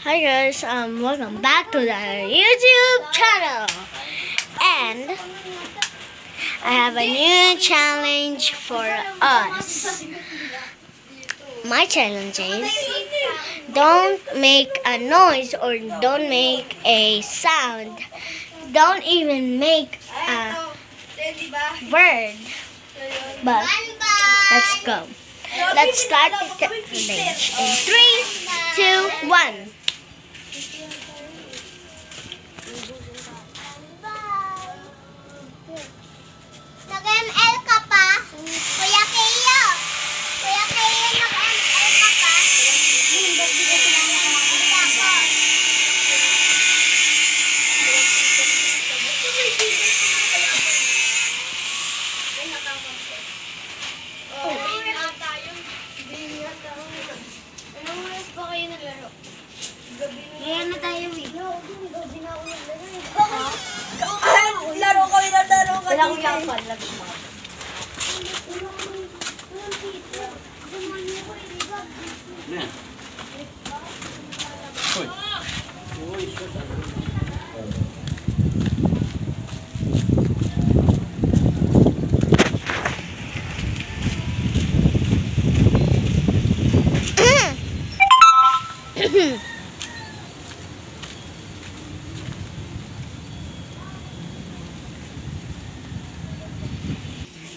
Hi guys, welcome back to the YouTube channel. And I have a new challenge for us. My challenge is don't make a noise or don't make a sound. Don't even make a word. But let's go. Let's start the challenge in 3, 2, 1. Nag-ML ka pa? Kuya Keo! Kuya Keo, nag-ML ka pa? Hindi ko sila nakakita ko. Anong oras ba kayo naglaro? Ngayon na tayo eh. Laro kami na laro kami. Wala akong yakpan. Lagi mo. Yan. Hoy. Uy, short.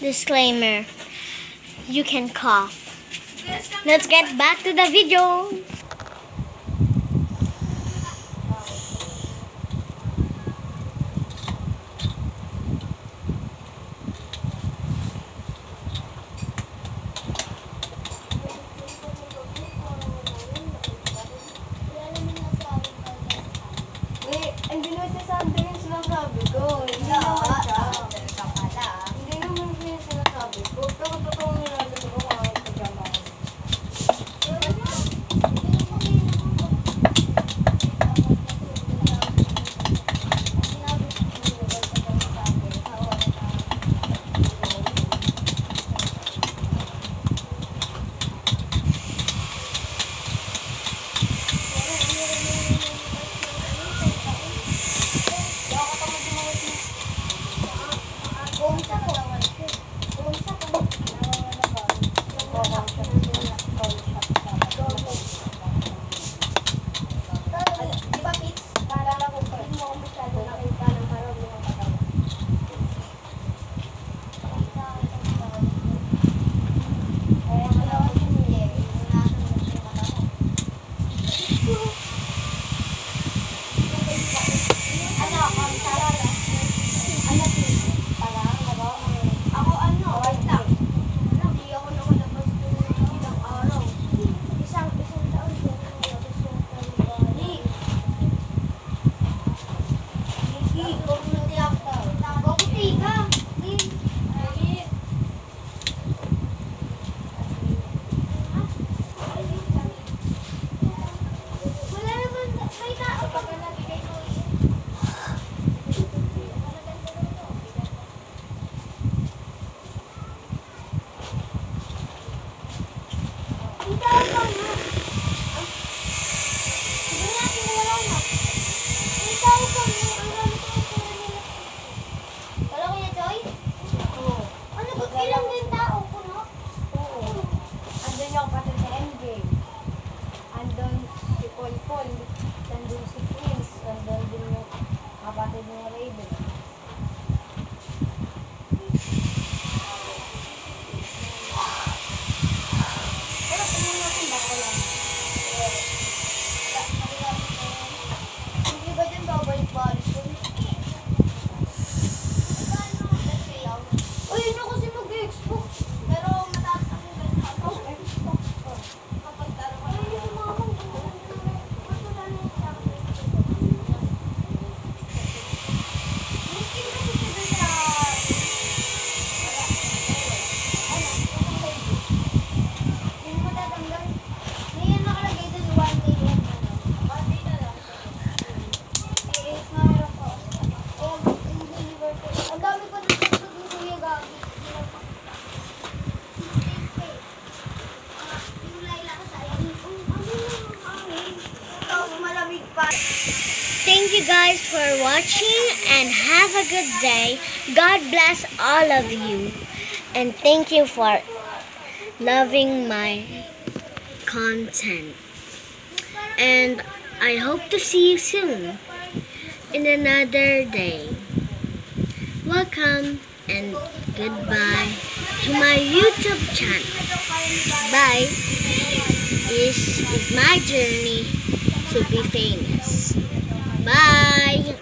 Disclaimer. You can cough. Let's get back to the video. Hindi naman sinasabi yung sinasabi ko. Hindi naman siya. Hindi naman siya yung sinasabi ko. Pero totoo nilalagay ko mga pagkama ko. Thank you guys for watching and have a good day. God bless all of you. And thank you for loving my content. And I hope to see you soon in another day. Welcome and goodbye to my YouTube channel. Bye. This is my journey to be famous. Bye.